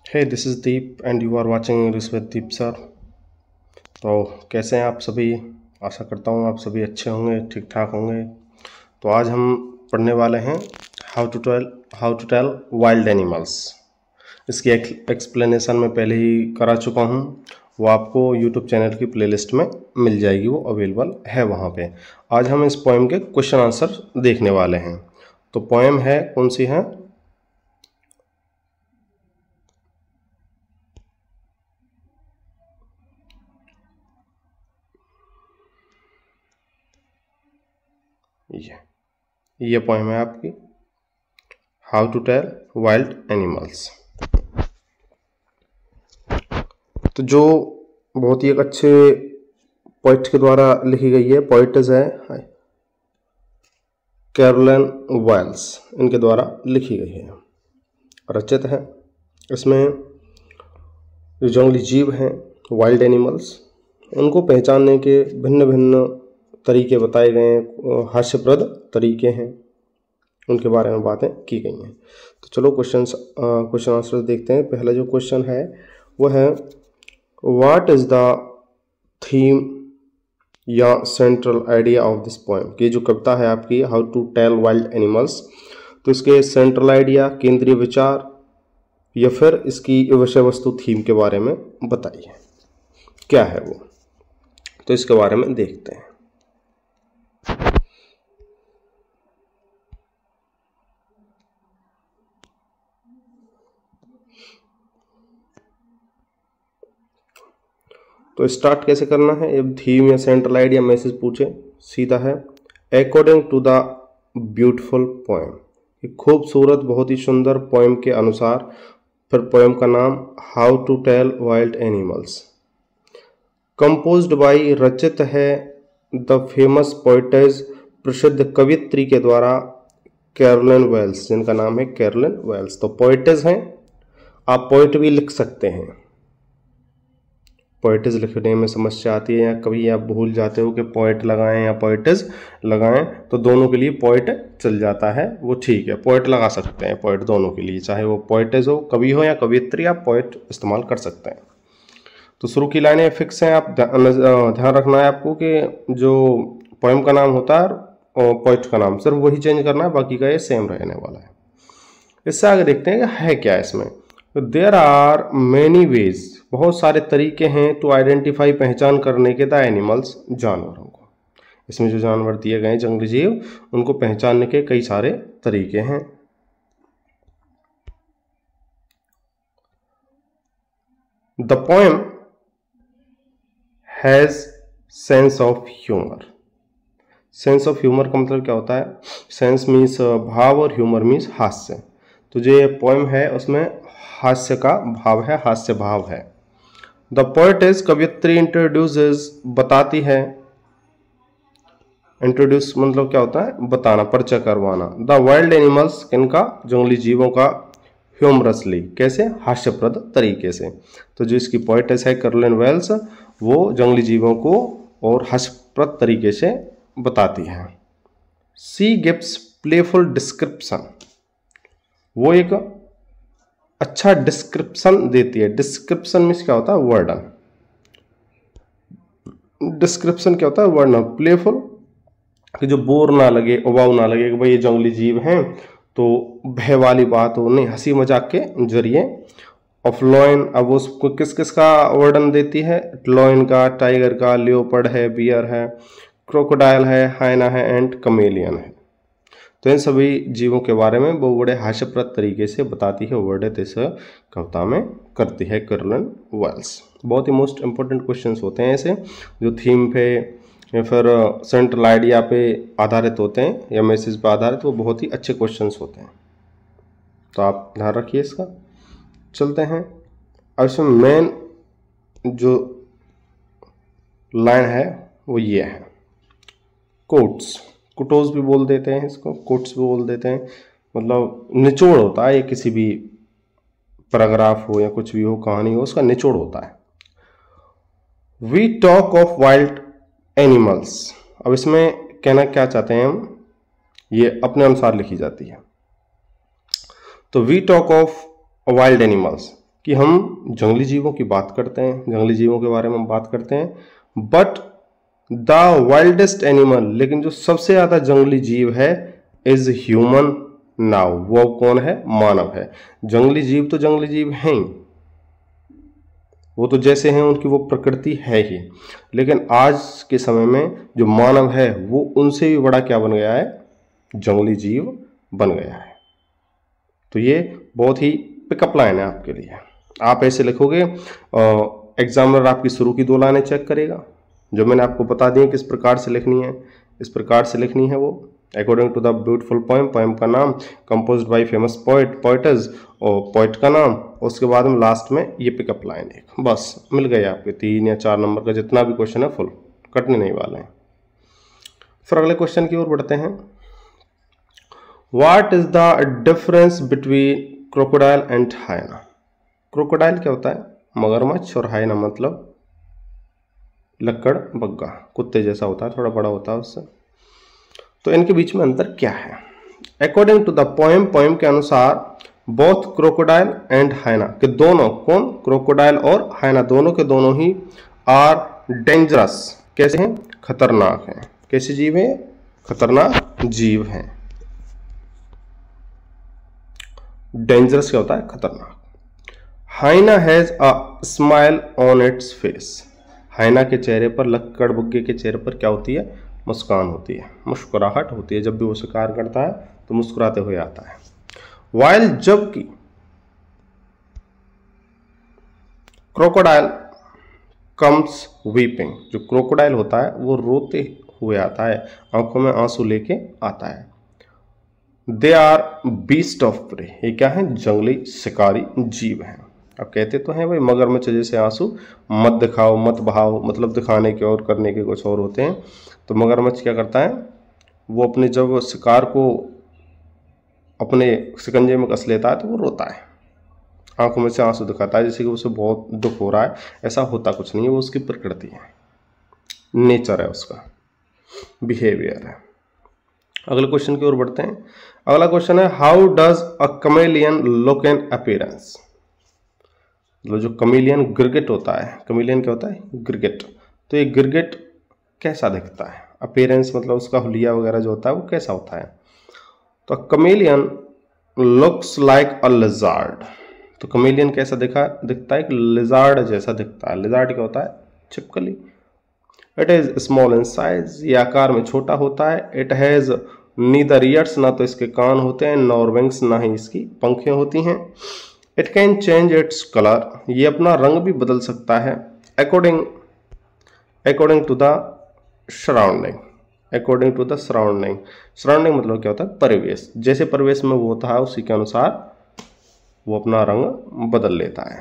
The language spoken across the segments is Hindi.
Hey, this is Deep and you are watching English with Deep sir। तो कैसे हैं आप सभी। आशा करता हूँ आप सभी अच्छे होंगे, ठीक ठाक होंगे। तो आज हम पढ़ने वाले हैं how to tell wild animals. इसकी एक्सप्लेनेशन मैं पहले ही करा चुका हूँ, वो आपको यूट्यूब चैनल की प्लेलिस्ट में मिल जाएगी, वो अवेलेबल है वहाँ पे। आज हम इस पोएम के क्वेश्चन आंसर देखने वाले हैं। तो पोएम है, कौन सी है? ये पोएम है आपकी how to tell wild animals. तो जो बहुत ही एक अच्छे पोइट के द्वारा लिखी गई है, पोइट्स है कैरोलिन वेल्स, इनके द्वारा लिखी गई है, रचित है। इसमें जो जंगली जीव हैं, वाइल्ड एनिमल्स, उनको पहचानने के भिन्न भिन्न तरीके बताए गए हैं, हास्यप्रद तरीके हैं, उनके बारे में बातें की गई हैं। तो चलो क्वेश्चन आंसर देखते हैं। पहला जो क्वेश्चन है वो है व्हाट इज़ द थीम या central idea of this poem. कि जो कविता है आपकी how to tell wild animals, तो इसके सेंट्रल आइडिया, केंद्रीय विचार, या फिर इसकी विषय वस्तु, थीम के बारे में बताइए, क्या है वो। तो इसके बारे में देखते हैं। तो स्टार्ट कैसे करना है, ये थीम या सेंट्रल आइडिया मैसेज पूछे, सीधा है according to the beautiful poem, खूबसूरत बहुत ही सुंदर पोएम के अनुसार। फिर पोएम का नाम how to tell wild animals, composed by, रचित है द फेमस पोइटेज, प्रसिद्ध कवियत्री के द्वारा कैरोलिन वेल्स, जिनका नाम है कैरोलिन वेल्स। तो पोइटेज हैं, आप पोइट भी लिख सकते हैं। पोइटेज लिखने में समस्या आती है या कभी आप भूल जाते हो कि पोइट लगाएं या पोइटेज लगाएं, तो दोनों के लिए पोइट चल जाता है, वो ठीक है, पोइट लगा सकते हैं, पोइट दोनों के लिए, चाहे वो पोइटेज हो, कवि हो या कवियत्री, आप पोइट इस्तेमाल कर सकते हैं। तो शुरू की लाइनें फिक्स हैं, आप ध्यान रखना है आपको कि जो पोएम का नाम होता है और पोइट का नाम सिर्फ वही चेंज करना है, बाकी का ये सेम रहने वाला है। इससे आगे देखते हैं कि है क्या इसमें। देयर आर मैनी वेज, बहुत सारे तरीके हैं, टू आइडेंटिफाई, पहचान करने के, द एनिमल्स, जानवरों को। इसमें जो जानवर दिए गए हैं, जंगली जीव, उनको पहचानने के कई सारे तरीके हैं। The poem has sense of humour. Sense of humour का मतलब क्या होता है? सेंस मीन्स भाव और ह्यूमर मीन्स हास्य। तो जो ये पोएम है उसमें हास्य का भाव है, हास्य भाव है। द पोएटेस, कवियत्री, इंट्रोड्यूसेस, बताती है। इंट्रोड्यूस मतलब क्या होता है? बताना, परिचय करवाना। द वाइल्ड एनिमल्स, किनका? जंगली जीवों का। ह्यूमरसली, कैसे? हास्यप्रद तरीके से। तो जो इसकी पोएटेस है कैरोलिन वेल्स, वो जंगली जीवों को और हास्यप्रद तरीके से बताती है। सी गिव्स प्लेफुल डिस्क्रिप्शन, वो एक अच्छा डिस्क्रिप्शन देती है। डिस्क्रिप्शन मीन्स क्या होता है? वर्णन। डिस्क्रिप्शन क्या होता है? वर्णन। प्लेफुल, कि जो बोर ना लगे, उबाऊ ना लगे कि भाई ये जंगली जीव हैं, तो भय वाली बात हो नहीं, हंसी मजाक के जरिए। ऑफ लॉयन, अब उसको किस किस का वर्णन देती है? लॉयन का, टाइगर का, लियोपर्ड है, बियर है, क्रोकोडाइल है, हाइना है, एंड कमेलियन है। तो इन सभी जीवों के बारे में वो बड़े हास्यप्रद तरीके से बताती है, वर्णित इस कविता में करती है कैरोलिन वेल्स। बहुत ही मोस्ट इंपॉर्टेंट क्वेश्चंस होते हैं ऐसे, जो थीम पे या फिर सेंट्रल आइडिया पे आधारित होते हैं या मैसेज पे आधारित, वो बहुत ही अच्छे क्वेश्चंस होते हैं। तो आप ध्यान रखिए इसका। चलते हैं अब इसमें मेन जो लाइन है वो ये है कोट्स। कुटोज भी बोल देते हैं इसको, कोट्स भी बोल देते हैं, मतलब निचोड़ होता है। ये किसी भी पैराग्राफ हो या कुछ भी हो, कहानी हो, उसका निचोड़ होता है। We talk of wild animals, अब इसमें कहना क्या चाहते हैं हम, ये अपने अनुसार लिखी जाती है। तो we talk of wild animals, कि हम जंगली जीवों की बात करते हैं, जंगली जीवों के बारे में हम बात करते हैं, बट द वाइल्डेस्ट एनिमल, लेकिन जो सबसे ज्यादा जंगली जीव है, इज ह्यूमन नाउ, वो कौन है? मानव है। जंगली जीव तो जंगली जीव हैं ही, वो तो जैसे हैं उनकी वो प्रकृति है ही, लेकिन आज के समय में जो मानव है वो उनसे भी बड़ा क्या बन गया है? जंगली जीव बन गया है। तो ये बहुत ही पिकअप लाइन है आपके लिए। आप ऐसे लिखोगे, एग्जामिनर आपकी शुरू की 2 लाइनें चेक करेगा, जो मैंने आपको बता दी किस प्रकार से लिखनी है, इस प्रकार से लिखनी है वो, according to the beautiful poem, poem का नाम, composed by famous poet, poets, और पोएट का नाम, उसके बाद में लास्ट में ये पिकअप लाइन एक, बस मिल गए आपके 3 या 4 नंबर का जितना भी क्वेश्चन है फुल, कटने नहीं वाले हैं। फिर अगले क्वेश्चन की ओर बढ़ते हैं। What is the difference between crocodile and hyena? Crocodile क्या होता है? मगरमच्छ, और हाइना मतलब लक्कड़ बग्गा, कुत्ते जैसा होता है, थोड़ा बड़ा होता है उससे। तो इनके बीच में अंतर क्या है? According to the poem, poem के अनुसार बोथ क्रोकोडाइल एंड हाइना, के दोनों, कौन? क्रोकोडाइल और हाइना, दोनों के दोनों ही आर डेंजरस, कैसे हैं? खतरनाक हैं। कैसे जीव हैं? खतरनाक जीव हैं। डेंजरस क्या होता है? खतरनाक। Hyena has a smile on its face, hyena के चेहरे पर, लक्कड़ बग्गे के चेहरे पर क्या होती है? मुस्कान होती है, मुस्कुराहट होती है। जब भी वो शिकार करता है तो मुस्कुराते हुए आता है। वाइल, जबकि क्रोकोडाइल कम्स वीपिंग, जो क्रोकोडाइल होता है वो रोते हुए आता है, आंखों में आंसू लेके आता है। They are beast of prey, ये क्या है? जंगली शिकारी जीव हैं। अब कहते तो हैं भाई मगरमच्छ जैसे आंसू मत दिखाओ, मत बहाओ, मतलब दिखाने के और करने के कुछ और होते हैं। तो मगरमच्छ क्या करता है? वो अपने जब शिकार को अपने शिकंजे में कस लेता है तो वो रोता है, आंखों में से आंसू दिखाता है, जैसे कि उसे बहुत दुख हो रहा है। ऐसा होता कुछ नहीं है, वो उसकी प्रकृति है, नेचर है, उसका बिहेवियर है। अगले क्वेश्चन की ओर बढ़ते हैं। अगला क्वेश्चन है, how does a chameleon look in appearance? मतलब जो कमेलियन गिरगिट होता है, कमेलियन क्या होता है? गिरगिट। तो ये गिरगिट कैसा दिखता है? अपीयरेंस मतलब उसका हुलिया वगैरह जो होता है वो कैसा होता है? तो कमेलियन लुक्स लाइक अ लिजार्ड, तो कमेलियन कैसा दिखता है? एक लिजार्ड जैसा दिखता है। लिजार्ड क्या होता है? छिपकली। It is small in size, ये आकार में छोटा होता है। इट हैज नीदर ईयर्स, ना तो इसके कान होते हैं, नॉर विंग्स, ना ही इसकी पंखें होती हैं। It can change its colour, ये अपना रंग भी बदल सकता है। According to the surrounding, according to the surrounding, surrounding मतलब क्या होता है? परिवेश, जैसे परिवेश में वो होता है उसी के अनुसार वो अपना रंग बदल लेता है।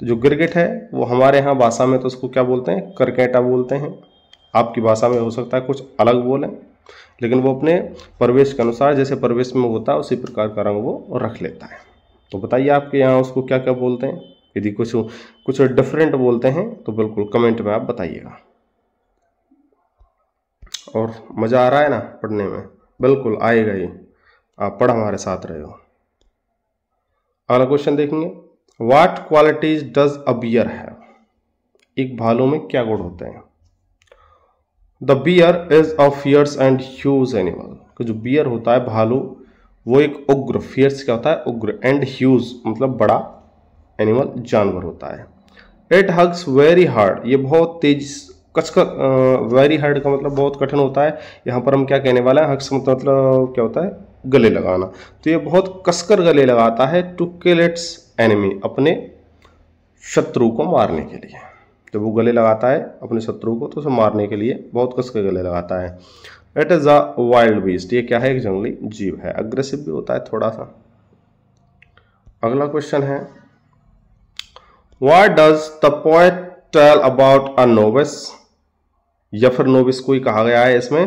तो जो गिरगिट है वो हमारे यहाँ भाषा में तो उसको क्या बोलते हैं? करकेटा बोलते हैं। आपकी भाषा में हो सकता है कुछ अलग बोलें, लेकिन वो अपने परिवेश के अनुसार, जैसे परिवेश में होता है उसी प्रकार का रंग वो रख लेता है। तो बताइए आपके यहाँ उसको क्या क्या बोलते हैं? यदि कुछ डिफरेंट बोलते हैं तो बिल्कुल कमेंट में आप बताइएगा। और मज़ा आ रहा है ना पढ़ने में? बिल्कुल आएगा ही, आप पढ़ हमारे साथ रहे हो। अगला क्वेश्चन देखेंगे, what qualities does a bear have? एक भालू में क्या गुण होते हैं? The bear is a fierce and huge animal, जो बियर होता है भालू वो एक उग्र, फियर्स क्या होता है? उग्र, एंड ह्यूज मतलब बड़ा एनिमल, जानवर होता है। इट हग्स वेरी हार्ड, ये बहुत तेज कसकर, वेरी हार्ड का मतलब बहुत कठिन होता है। यहाँ पर हम क्या कहने वाले हैं? हग्स मतलब क्या होता है? गले लगाना। तो ये बहुत कसकर गले लगाता है। टू किल इट्स एनिमी, अपने शत्रु को मारने के लिए। जब वो गले लगाता है अपने शत्रु को तो उसे मारने के लिए बहुत कसकर गले लगाता है। It is a wild beast, ये क्या है? एक जंगली जीव है। अग्रेसिव भी होता है थोड़ा सा। अगला क्वेश्चन है, what does the poet tell about a novice? या फिर नोविस को ही कहा गया है इसमें,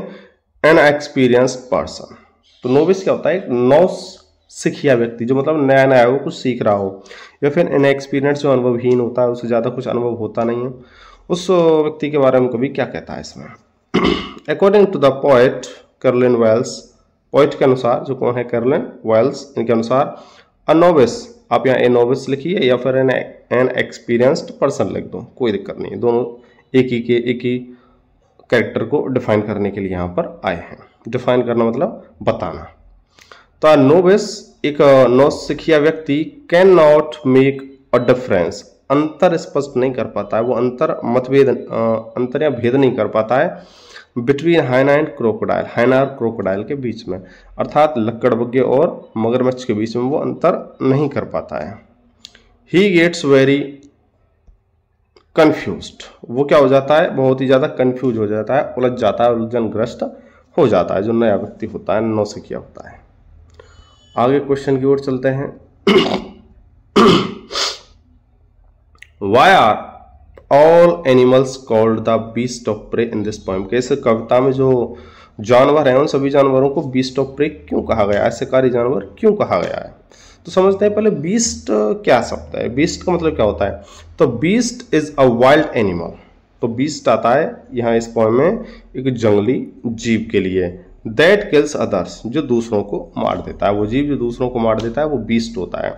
एन एक्सपीरियंस्ड पर्सन। तो नोविस क्या होता है? एक नौसिखिया व्यक्ति, जो मतलब नया नया हो, कुछ सीख रहा हो। या फिर इनएक्सपीरियंस, जो अनुभवहीन होता है, उससे ज़्यादा कुछ अनुभव होता नहीं है, उस व्यक्ति के बारे में कभी क्या कहता है इसमें? According to the poet Carolyn Wells, poet के अनुसार, जो कौन है? कैरोलिन वेल्स, इनके अनुसार, अ नोविस आप यहाँ ए नोविस लिखिए या फिर एन एक्सपीरियंस्ड पर्सन लिख दो, कोई दिक्कत नहीं है। दोनों एक ही कैरेक्टर को डिफाइन करने के लिए यहाँ पर आए हैं। डिफाइन करना मतलब बताना। तो नोविस एक नौसिखिया व्यक्ति can not make a difference, अंतर स्पष्ट नहीं कर पाता है, वो अंतर या भेद नहीं कर पाता है बिटवीन हाइना एंड क्रोकोडाइल, हाइना और क्रोकोडाइल के बीच में, अर्थात लकड़बग्घे और मगरमच्छ के बीच में वो अंतर नहीं कर पाता है। ही गेट्स वेरी कंफ्यूज्ड, वो क्या हो जाता है, बहुत ही ज्यादा कंफ्यूज हो जाता है, उलझ जाता है, उलझनग्रस्त हो जाता है जो नया व्यक्ति होता है, नौसिखिया होता है। आगे क्वेश्चन की ओर चलते हैं। Why are all animals called the beast of prey in this poem? कैसे कविता में जो जानवर हैं उन सभी जानवरों को बीस्ट ऑफ प्रे क्यों कहा गया है, शिकारी जानवर क्यों कहा गया है? तो समझते हैं पहले बीस्ट क्या शब्द है, बीस्ट का मतलब क्या होता है। तो beast is a wild animal, तो बीस्ट आता है यहाँ इस पोएम में एक जंगली जीव के लिए। दैट किल्स अदर्स, जो दूसरों को मार देता है, वो जीव जो दूसरों को मार देता है वो बीस्ट होता है।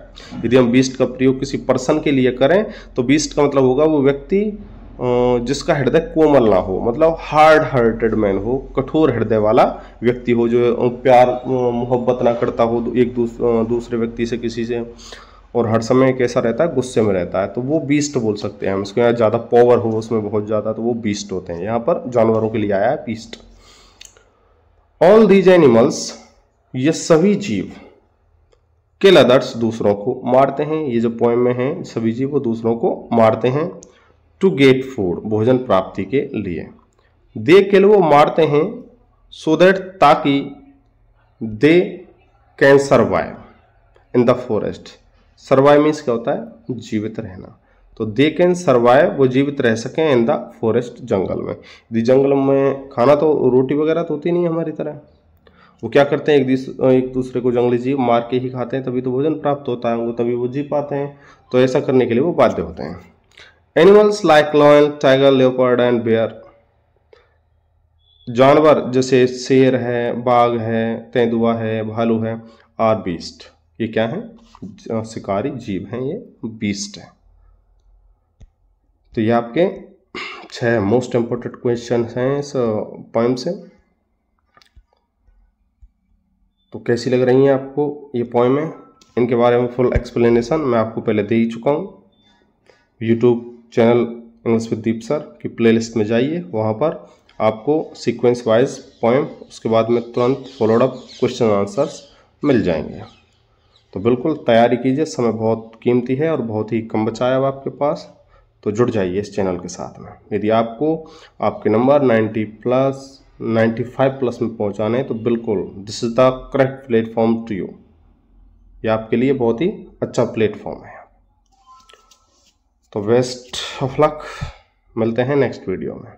यदि हम बीस्ट का प्रयोग किसी पर्सन के लिए करें तो बीस्ट का मतलब होगा वो व्यक्ति जिसका हृदय कोमल ना हो, मतलब हार्ड हार्टेड मैन हो, कठोर हृदय वाला व्यक्ति हो, जो प्यार मोहब्बत ना करता हो एक दूसरे व्यक्ति से, किसी से, और हर समय कैसा रहता है, गुस्से में रहता है, तो वो बीस्ट बोल सकते हैं हम इसको। यहाँ ज़्यादा पावर हो उसमें बहुत ज़्यादा, तो वो बीस्ट होते हैं। यहाँ पर जानवरों के लिए आया है बीस्ट। ऑल दीज एनिमल्स, ये सभी जीव, किल अदर्स, दूसरों को मारते हैं। ये जो पोएम में है सभी जीव वो दूसरों को मारते हैं। टू गेट फूड, भोजन प्राप्ति के लिए। दे किल, वो मारते हैं, सो दैट, ताकि, they can survive in the forest. Survive means क्या होता है, जीवित रहना। तो दे कैन सर्वाइव, वो जीवित रह सकें इन द फॉरेस्ट, जंगल में। यदि जंगल में खाना तो रोटी वगैरह तो होती नहीं हमारी तरह, वो क्या करते हैं एक दूसरे को जंगली जीव मार के ही खाते हैं, तभी तो भोजन प्राप्त होता है उनको, तभी वो जी पाते हैं। तो ऐसा करने के लिए वो बाध्य होते हैं। Animals like lion, tiger, leopard and bear, जानवर जैसे शेर है, बाघ है, तेंदुआ है, भालू है, आर बीस्ट, ये क्या है, शिकारी जीव हैं, ये बीस्ट है। तो ये आपके 6 मोस्ट इंपोर्टेंट क्वेश्चन हैं इस पोएम से। तो कैसी लग रही हैं आपको ये पोएमें? इनके बारे में फुल एक्सप्लेनेशन मैं आपको पहले दे ही चुका हूँ। YouTube channel English with Deep sir की प्लेलिस्ट में जाइए, वहाँ पर आपको सीक्वेंस वाइज पोएम, उसके बाद में तुरंत फॉलोड अप क्वेश्चन आंसर्स मिल जाएंगे। तो बिल्कुल तैयारी कीजिए, समय बहुत कीमती है और बहुत ही कम बचा है अब आपके पास, तो जुड़ जाइए इस चैनल के साथ में। यदि आपको आपके नंबर 95 प्लस में पहुंचाने हैं तो बिल्कुल this is the correct platform to you, ये आपके लिए बहुत ही अच्छा प्लेटफॉर्म है। तो बेस्ट ऑफ लक, मिलते हैं नेक्स्ट वीडियो में।